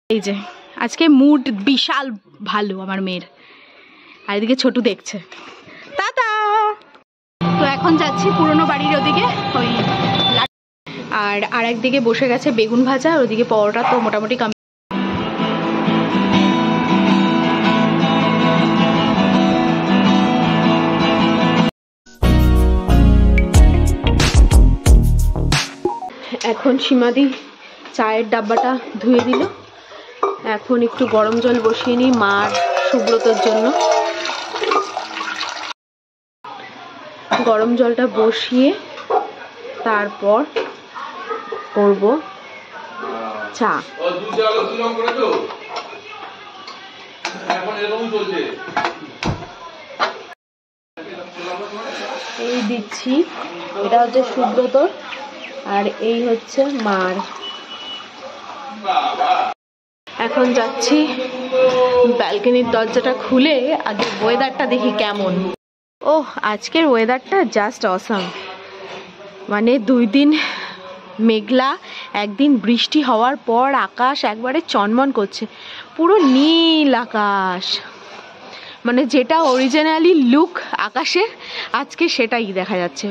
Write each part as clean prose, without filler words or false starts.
এই যে আজকে মুড বিশাল ভালো আমার মেয়ের, আর এদিকে ছোটু দেখছে। টাটা। তো এখন যাচ্ছি পুরনো বাড়ির ওদিকে, ওই আর একদিকে বসে গেছে বেগুন ভাজা, আর ওদিকে পরোটা তো মোটামুটি এখন সীমাদি চায়ের ডাব্বাটা ধুয়ে দিল। এখন একটু গরম জল বসিয়ে নিই মার সুব্রতর জন্য। গরম জলটা বসিয়ে তারপর করব চা। এই দিচ্ছি, এটা হচ্ছে সুব্রতর আর এই হচ্ছে মার। এখন যাচ্ছি ব্যালকনির দরজাটা খুলে আগে ওয়েদারটা দেখি কেমন। ওহ, আজকের ওয়েদারটা জাস্ট অসাম। মানে 2 দিন মেঘলা, একদিন বৃষ্টি হওয়ার পর আকাশ একবারে চনমন করছে, পুরো নীল আকাশ। মানে যেটা অরিজিনালি লুক আকাশের আজকে সেটাই দেখা যাচ্ছে,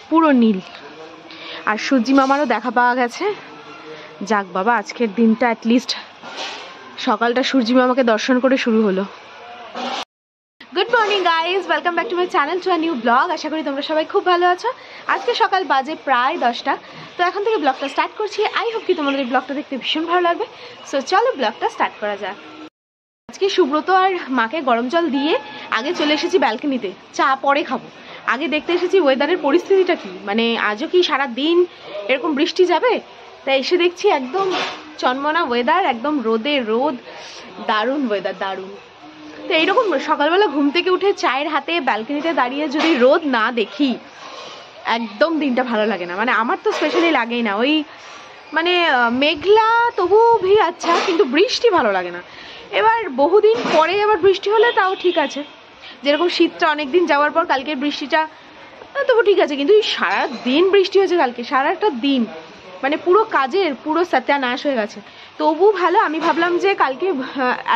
পুরো নীল। আর সূর্যি মামারও দেখা পাওয়া গেছে। যাক বাবা, আজকের দিনটা অ্যাটলিস্ট সকালটা সূর্যি মামাকে দর্শন করে শুরু হলো। Good morning guys, welcome back to my channel, to a new vlog. আশা করি তোমরা সবাই খুব ভালো আছো। আজকে সকাল বাজে প্রায় 10টা। তো এখন থেকে ব্লগটা স্টার্ট করছি। আই হোপ কি তোমাদের এই ব্লগটা দেখতে ভীষণ ভালো লাগবে। সো চলো ব্লগটা স্টার্ট করা যাক। আজকে সুব্রত আর মাকে গরম জল দিয়ে আগে চলে এসেছি ব্যালকনিতে, চা পরে খাবো। আগে দেখতে এসেছি ওয়েদারের পরিস্থিতিটা কি, মানে আজও কি সারা দিন এরকম বৃষ্টি যাবে। তাই এসে দেখছি একদম চনমনা ওয়েদার, একদম রোদে রোদ, দারুণ ওয়েদার, দারুণ। তো এইরকম সকালবেলা ঘুম থেকে উঠে চায়ের হাতে ব্যালকনিতে দাঁড়িয়ে যদি রোদ না দেখি, একদম দিনটা ভালো লাগে না। মানে আমার তো স্পেশালি লাগেই না। ওই মানে মেঘলা তবু আচ্ছা, কিন্তু বৃষ্টি ভালো লাগে না। এবার বহুদিন পরে আবার বৃষ্টি হলে তাও ঠিক আছে, যেরকম শীতটা অনেকদিন যাওয়ার পর কালকের বৃষ্টিটা তবু ঠিক আছে, কিন্তু সারা দিন বৃষ্টি হয়েছে কালকে, সারাটা দিন, মানে পুরো কাজের পুরো সত্যানাশ হয়ে গেছে। তবু ভালো, আমি ভাবলাম যে কালকে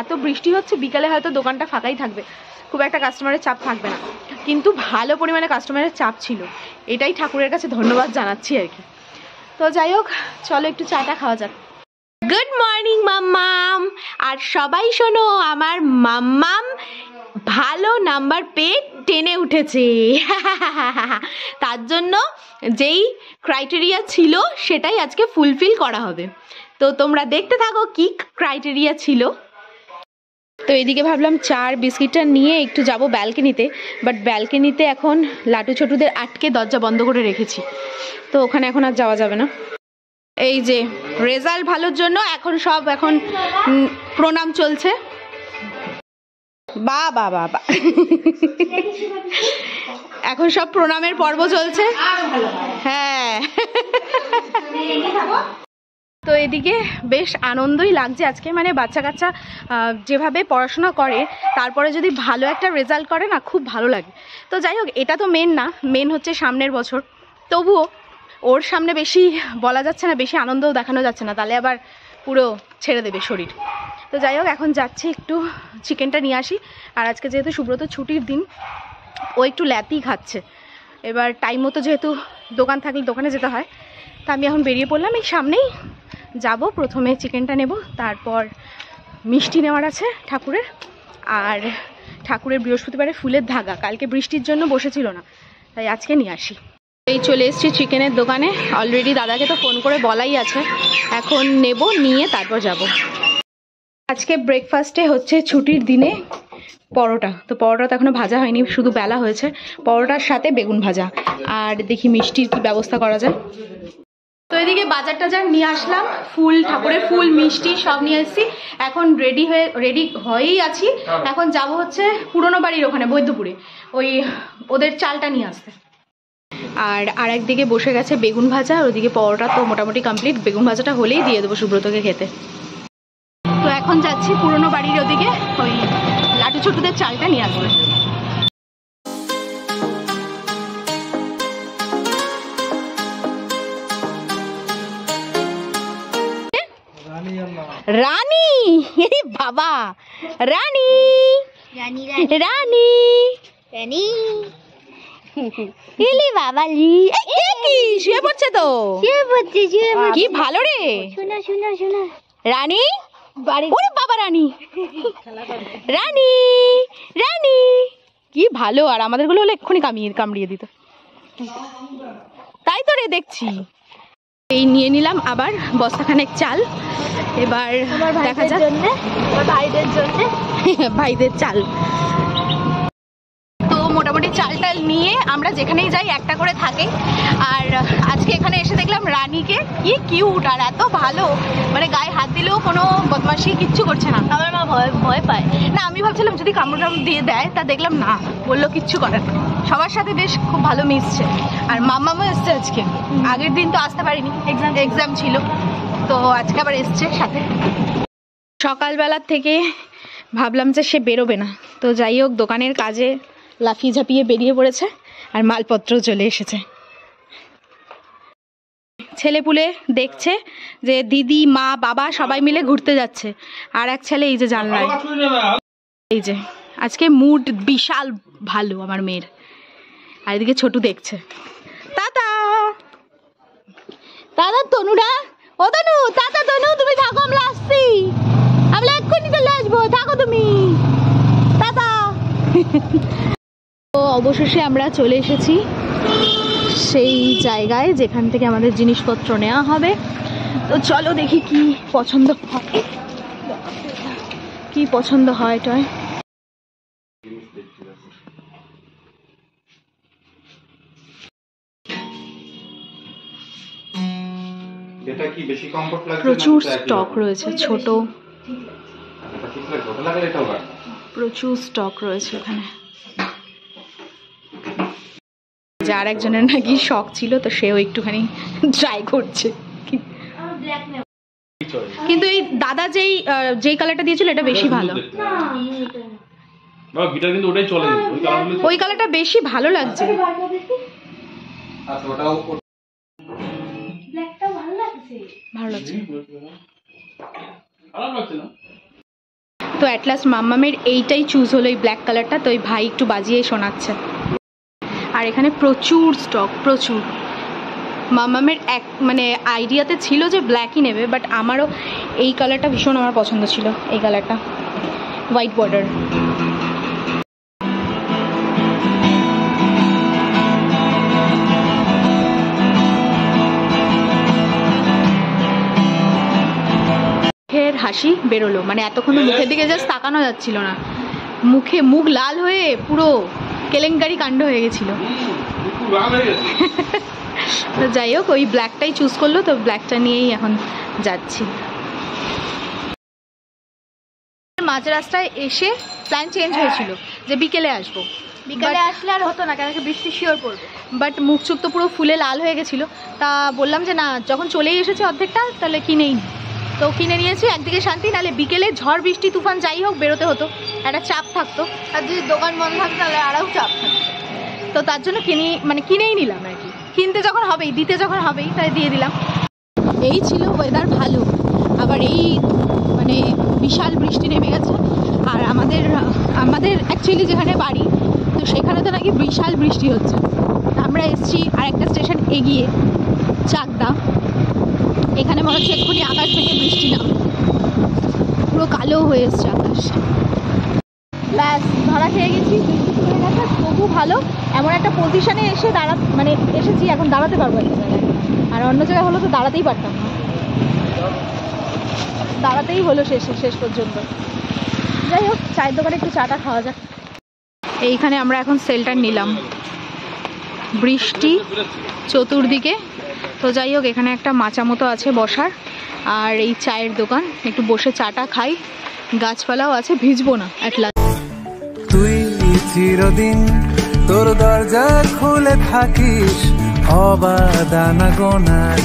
এত বৃষ্টি হচ্ছে বিকালে হয়তো দোকানটা ফাঁকাই থাকবে, খুব একটা কাস্টমারের চাপ থাকবে না, কিন্তু ভালো পরিমাণে কাস্টমারের চাপ ছিল। এটাই ঠাকুরের কাছে ধন্যবাদ জানাচ্ছি আর কি। তো যাই হোক, চলো একটু চাটা খাওয়া যাক। গুড মর্নিং মাম্মাম। আর সবাই শোনো, আমার মাম্মাম ভালো নাম্বার পেয়ে 10-এ উঠেছে। তার জন্য যেই ক্রাইটেরিয়া ছিল সেটাই আজকে ফুলফিল করা হবে। তো তোমরা দেখতে থাকো কি ক্রাইটেরিয়া ছিল। তো এদিকে ভাবলাম চার বিস্কিটটা নিয়ে একটু যাব ব্যালকনিতে, বাট ব্যালকনিতে এখন লাটু ছোটুদের আটকে দরজা বন্ধ করে রেখেছি, তো ওখানে এখন আর যাওয়া যাবে না। এই যে রেজাল্ট ভালোর জন্য এখন প্রণাম চলছে। বা বা বা বা এখন সব প্রণামের পর্ব চলছে। হ্যাঁ, তো এদিকে বেশ আনন্দই লাগছে আজকে। মানে বাচ্চা কাচ্চা যেভাবে পড়াশোনা করে তারপরে যদি ভালো একটা রেজাল্ট করে না, খুব ভালো লাগে। তো যাই হোক, এটা তো মেন না, মেন হচ্ছে সামনের বছর। তবুও ওর সামনে বেশি বলা যাচ্ছে না, বেশি আনন্দও দেখানো যাচ্ছে না, তাহলে আবার পুরো ছেড়ে দেবে শরীর। তো যাই হোক, এখন যাচ্ছি একটু চিকেনটা নিয়ে আসি। আর আজকে যেহেতু সুব্রত ছুটির দিন, ও একটু ল্যাতি খাচ্ছে। এবার টাইম মতো যেহেতু দোকান থাকলে দোকানে যেতে হয়, তা আমি এখন বেরিয়ে পড়লাম। এই সামনেই যাব, প্রথমে চিকেনটা নেব, তারপর মিষ্টি নেওয়ার আছে ঠাকুরের। আর ঠাকুরের বৃহস্পতিবারে ফুলের ধাগা কালকে বৃষ্টির জন্য বসেছিল না, তাই আজকে নিয়ে আসি। এই চলে এসেছি চিকেনের দোকানে। অলরেডি দাদাকে তো ফোন করে বলাই আছে, এখন নেব, নিয়ে তারপর যাব। আজকে ব্রেকফাস্টে হচ্ছে ছুটির দিনে পরোটা। তো পরোটা তো এখনো ভাজা হয়নি, শুধু বেলা হয়েছে। পরোটার সাথে বেগুন ভাজা, আর দেখি মিষ্টির কি ব্যবস্থা করা যায়। তো এদিকে বাজার টাজার নিয়ে আসলাম, ফুল, ঠাকুরের ফুল, মিষ্টি সব নিয়ে এসেছি। এখন রেডি হয়েই আছি। এখন যাব হচ্ছে পুরনো বাড়ির ওখানে বৈদ্যপুরে, ওই ওদের চালটা নিয়ে আসতে। আর একদিকে বসে গেছে বেগুন ভাজা, আর ওদিকে পরোটা তো মোটামুটি কমপ্লিট। বেগুন ভাজাটা হলেই দিয়ে দেবো সুব্রতকে খেতে। তো এখন যাচ্ছি পুরনো বাড়ির ওদিকে, ওই লাটু ছোটুদের চালটা নিয়ে আসবে। রানী, বাবা রানী রানী রানী এলি বাবালি, কি শুয়ে পড়ছে তো, কি ভালো রে রানী, ওরে বাবা রানী রানী রানী, কি ভালো। আর আমাদের গুলো হলে এক্ষুনি কামড়িয়ে দিত। তাই তো রে দেখছি। এই নিয়ে নিলাম আবার বস্তাখানেক চাল, এবার দেখা যাক ভাইদের জন্য ভাইদের চাল। তো মোটামুটি চাল টাল নিয়ে আমরা যেখানেই যাই একটা করে থাকে। আর আজকে এখানে এসে দেখলাম রানীকে, কি কিউট আর এত ভালো, মানে গায়ে হাত দিলেও কোনো বদমাশি কিচ্ছু করছে না। আমার মা ভয় পায় না, আমি ভাবছিলাম যদি কামড় দিয়ে দেয়, তা দেখলাম না, বললো কিচ্ছু করে না, সবার সাথে বেশ খুব ভালো মিশছে। আর মাম্মামও এসছে আজকে, আগের দিন তো আসতে পারিনি, এক্সাম ছিল, তো আজকে আবার এসছে সাথে। সকালবেলার থেকে ভাবলাম যে সে বেরোবে না, তো যাই হোক দোকানের কাজে লাফিয়ে ঝাঁপিয়ে বেরিয়ে পড়েছে, আর মালপত্র চলে এসেছে। ছেলেপুলে দেখছে যে দিদি মা বাবা সবাই মিলে ঘুরতে যাচ্ছে, আর এক ছেলে এই যে জানলায়, এই যে আজকে মুড বিশাল ভালো আমার মেয়ের। আর এদিকে ছোটু দেখছে। তাতা দাদা তনুরা, ও তনু, তাতা তনু তুমি থাকো, আমরা আসছি, আমরা এক্ষুনি চলে আসবো, থাকো তুমি তাতা। তো অবশেষে আমরা চলে এসেছি সেই জায়গায় যেখান থেকে আমাদের জিনিসপত্র নেওয়া হবে। তো চলো দেখি কি পছন্দ হয়, কি পছন্দ হয় টয়। এটা কি বেশি কমফর্ট লাগছে? প্রচুর স্টক রয়েছে, ছোট প্রচুর স্টক রয়েছে এখানে। যার একজনের নাকি শখ ছিল, তো সেও একটুখানি ট্রাই করছে। কিন্তু এই দাদা যেই কালারটা দিয়েছিল এটা বেশি ভালো, ওই কালারটা বেশি ভালো লাগছে। ভালো লাগছে তো অ্যাট লাস্ট মাম্মামের এইটাই চুজ হলো, এই ব্ল্যাক কালারটা। তো ওই ভাই একটু বাজিয়ে শোনাচ্ছে। আর এখানে প্রচুর স্টক, প্রচুর। মাম্মামের এক মানে আইডিয়াতে ছিল যে ব্ল্যাকই নেবে, বাট আমারও এই কালারটা ভীষণ আমার পছন্দ ছিল, এই কালারটা হোয়াইট বর্ডার। হাসি বেরোলো, মানে এতক্ষণ মুখের দিকে জাস্ট তাকানো যাচ্ছিল না, মুখ লাল হয়ে পুরো কেলেঙ্কারি কাণ্ড হয়ে গেছিল। তো যাই হোক ওই ব্ল্যাকটাই চুজ করলো, তো ব্ল্যাকটা নিয়েই এখন যাচ্ছি। মাঝ রাস্তায় এসে প্ল্যান চেঞ্জ হয়েছিল যে বিকেলে আসবো, বিকেলে আসলে আর হতো না, কেন কি বৃষ্টি শিওর পড়বে। বাট মুখ চুখ তো পুরো ফুলে লাল হয়ে গেছিলো, তা বললাম যে না, যখন চলেই এসেছে অর্ধেকটা, তাহলে কিনেই। তো কিনে নিয়েছি, একদিকে শান্তি, নাহলে বিকেলে ঝড় বৃষ্টি তুফান যাই হোক বেরোতে হতো, একটা চাপ থাকতো, আর যদি দোকান বন্ধ থাকতো তাহলে আরও চাপ থাকতো। তো তার জন্য কিনেই নিলাম আর কি। কিনতে যখন হবেই, দিতে যখন হবেই, তাই দিয়ে দিলাম। এই ছিল ওয়েদার ভালো, আবার এই মানে বিশাল বৃষ্টি নেমে গেছে। আর আমাদের অ্যাকচুয়ালি যেখানে বাড়ি, তো সেখানে তো নাকি বিশাল বৃষ্টি হচ্ছে। আমরা এসছি আর একটা স্টেশন এগিয়ে, চাকদা। এখানে মনে হচ্ছে এক্ষুনি আকাশ থেকে বৃষ্টি নামবে, পুরো কালো হয়ে এসছে আকাশ। ব্যাস ধরা খেয়ে গেছি, তবু ভালো, এমন একটা পজিশনে এসে এসেছি, এখন দাঁড়াতে পারবো একটা জায়গায়। আর অন্য জায়গায় হলো তো দাঁড়াতেই পারতাম না, দাঁড়াতেই হলো শেষ পর্যন্ত। যাই হোক চায়ের দোকানে একটু চাটা খাওয়া যাক। এইখানে আমরা এখন শেল্টার নিলাম, বৃষ্টি চতুর্দিকে। তো যাই হোক এখানে একটা মাচা মতো আছে বসার, আর এই চায়ের দোকান, একটু বসে চাটা খাই, গাছপালাও আছে, ভিজবো না অ্যাট লাস্ট। তুই চিরদিন তোর দরজা খুলে থাকিস, অবাদানা গোনার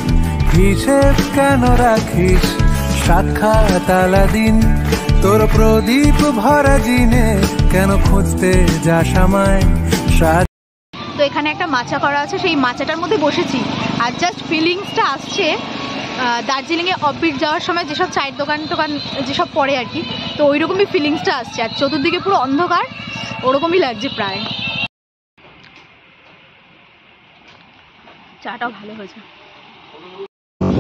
হিসেব কেন রাখিস, সাক্ষাৎ আলাদিন তোর প্রদীপ ভরা জিনে কেন খুঁজতে যাস আমায়। তো এখানে একটা মাচা করা আছে, সেই মাচাটার মধ্যে বসেছি, আর জাস্ট ফিলিংসটা আসছে দার্জিলিংয়ে অফবিট যাওয়ার সময় যেসব চায়ের দোকান টোকান যেসব পড়ে আর কি, তো ওই রকমই ফিলিংসটা আসছে। আর চতুর্দিকে পুরো অন্ধকার, ওরকমই লাগছে প্রায়। চাটাও ভালো হয়েছে।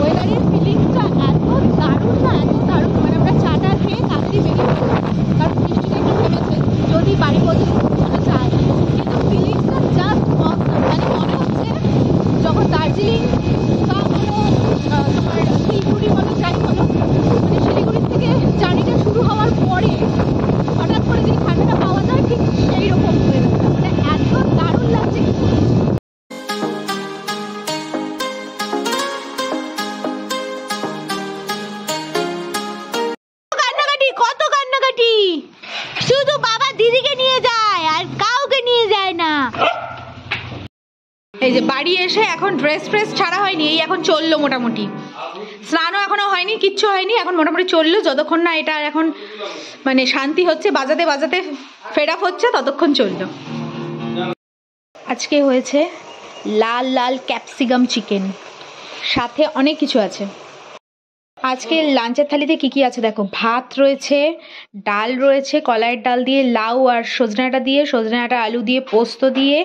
ওয়েদারের ফিলিংসটা এত দারুণ না, এত দারুণ, মানে আমরা চাটা খেয়ে তাড়াতাড়ি বেরিয়ে পড়বো, কারণ বৃষ্টিটা একটু থেমেছে, যদি বাড়ি পর্যন্ত পৌঁছানো যায়। কিন্তু ফিলিংসটা জাস্ট অসম। মানে মনে হচ্ছে যখন দার্জিলিং বা কোনো তোমার শিলিগুড়ি বলো যাই বলো, মানে শিলিগুড়ির থেকে জার্নিটা শুরু হওয়ার পরে হঠাৎ করে যে ঠান্ডাটা পাওয়া যায়, ঠিক সেইরকম ওয়েদারটা, মানে এত দারুণ লাগছে। কত কান্নাকাটি, শুধু বাবা দিদিকে নিয়ে যায় আর কাউকে নিয়ে যায় না। এই যে বাড়ি এসে এখন ড্রেস ফ্রেস ছাড়া হয়নি, এই এখন চললো মোটামুটি, স্নানও এখনো হয়নি, কিচ্ছু হয়নি, এখন মোটামুটি চললো। যতক্ষণ না এটা এখন মানে শান্তি হচ্ছে, বাজাতে বাজাতে ফেড আপ হচ্ছে, ততক্ষণ চললো। আজকে হয়েছে লাল লাল ক্যাপসিকাম চিকেন, সাথে অনেক কিছু আছে। আজকে লাঞ্চের থালিতে কি কি আছে দেখো, ভাত রয়েছে, ডাল রয়েছে, কলাইয়ের ডাল দিয়ে, লাউ আর সজনে ডাঁটা দিয়ে, সজনে ডাঁটা আলু দিয়ে, পোস্ত দিয়ে,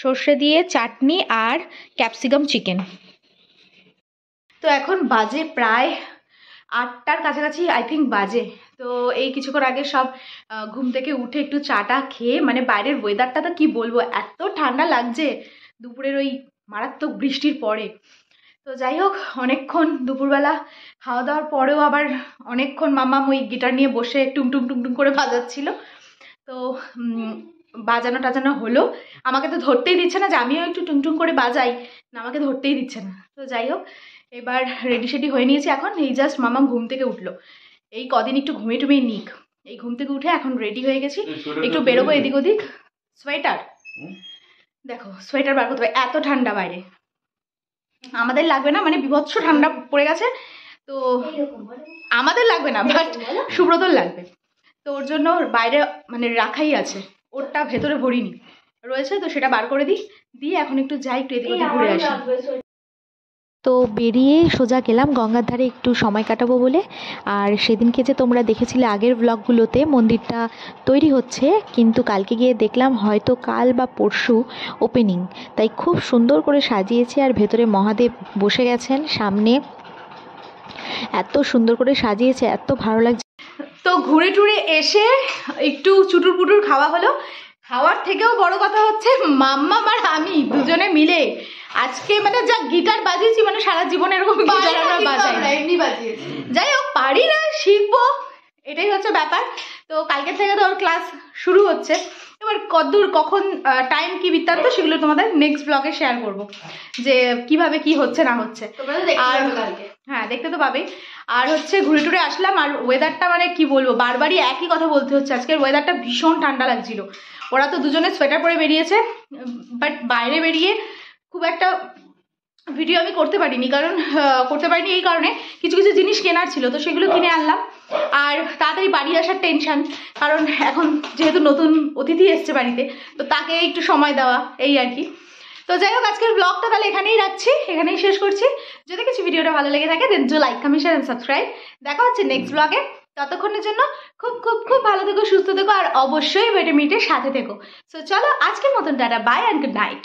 সর্ষে দিয়ে, চাটনি আর ক্যাপসিকাম চিকেন। তো এখন বাজে প্রায় 8টার কাছাকাছি আই থিঙ্ক বাজে। তো এই কিছুক্ষণ আগে সব ঘুম থেকে উঠে একটু চাটা খেয়ে, মানে বাইরের ওয়েদারটা তো কি বলবো, এত ঠান্ডা লাগছে দুপুরের ওই মারাত্মক বৃষ্টির পরে। তো যাই হোক, অনেকক্ষণ দুপুরবেলা খাওয়া দাওয়ার পরেও আবার অনেকক্ষণ মাম্মাম ওই গিটার নিয়ে বসে টুংটুং টুংটুং করে বাজাচ্ছিল। তো বাজানো টাজানো হলো, আমাকে তো ধরতেই দিচ্ছে না যে আমিও একটু টুংটুং করে বাজাই, না আমাকে ধরতেই দিচ্ছে না। তো যাই হোক, এবার রেডি সেডি হয়ে নিয়েছি, এখন এই জাস্ট মাম্মাম ঘুম থেকে উঠলো, এই কদিন একটু ঘুমিয়ে টুমিয়ে নিক, এই ঘুম থেকে উঠে এখন রেডি হয়ে গেছি, একটু বেরোবো এদিক ওদিক। সোয়েটার দেখো, সোয়েটার বার করতে হবে, এত ঠান্ডা বাইরে। আমাদের লাগবে না, মানে বিভৎস ঠান্ডা পড়ে গেছে, তো আমাদের লাগবে না, বাট সুব্রতর লাগবে। তো ওর জন্য বাইরে মানে রাখাই আছে, ওরটা ভেতরে ভরিনি রয়েছে, তো সেটা বার করে দিই, দিয়ে এখন একটু যাই, একটু এদিক ওদিক ঘুরে আসি। তো বেরিয়ে সোজা গেলাম গঙ্গার ধারে একটু সময় কাটাবো বলে। আর সেদিনকে যে তোমরা দেখেছিলে আগের ব্লগগুলোতে, মন্দিরটা তৈরি হচ্ছে, কিন্তু কালকে গিয়ে দেখলাম হয়তো কাল বা পরশু ওপেনিং, তাই খুব সুন্দর করে সাজিয়েছে। আর ভেতরে মহাদেব বসে গেছেন সামনে, এত সুন্দর করে সাজিয়েছে, এত ভালো লাগছে। তো ঘুরে টুরে এসে একটু চুটুর পুটুর খাওয়া হলো। খাওয়ার থেকেও বড় কথা হচ্ছে মাম্মা আর আমি দুজনে মিলে আজকে মানে যা গিটার বাজিয়েছি, মানে সারা জীবনে এরকম গিটার আমরা বাজাই, যাই হোক পারি না, শিখবো, এটাই হচ্ছে ব্যাপার। তো কালকে থেকে তো ওর ক্লাস শুরু হচ্ছে, এবার কতদূর কখন টাইম কি বৃত্তান্ত সেগুলো তোমাদের নেক্সট ব্লগে শেয়ার করব, যে কিভাবে কি হচ্ছে না হচ্ছে। আর হ্যাঁ, দেখতে তো পাবেই। আর হচ্ছে ঘুরে টুরে আসলাম, আর ওয়েদারটা মানে কি বলবো, বারবারই একই কথা বলতে হচ্ছে, আজকের ওয়েদারটা ভীষণ ঠান্ডা লাগছিল। ওরা তো দুজনে সোয়েটার পরে বেরিয়েছে, বাট বাইরে বেরিয়ে খুব একটা ভিডিও আমি করতে পারিনি, কারণ এই কারণে কিছু কিছু জিনিস কেনার ছিল, তো সেগুলো কিনে আনলাম। আর তাড়াতাড়ি বাড়ি আসার টেনশন, কারণ এখন যেহেতু নতুন অতিথি এসছে বাড়িতে, তো তাকে একটু সময় দেওয়া, এই আর কি। তো যাই হোক, আজকের ব্লগটা তাহলে এখানেই রাখছি, এখানেই শেষ করছি। যদি কিছু ভিডিওটা ভালো লেগে থাকে then do like, comment, share and subscribe. দেখা হচ্ছে নেক্সট ব্লগে, ততক্ষণের জন্য খুব খুব খুব ভালো থেকো, সুস্থ থেকো, আর অবশ্যই ভিটামিনের সাথে থেকো। সো চলো, আজকের মতন tata, bye and good night.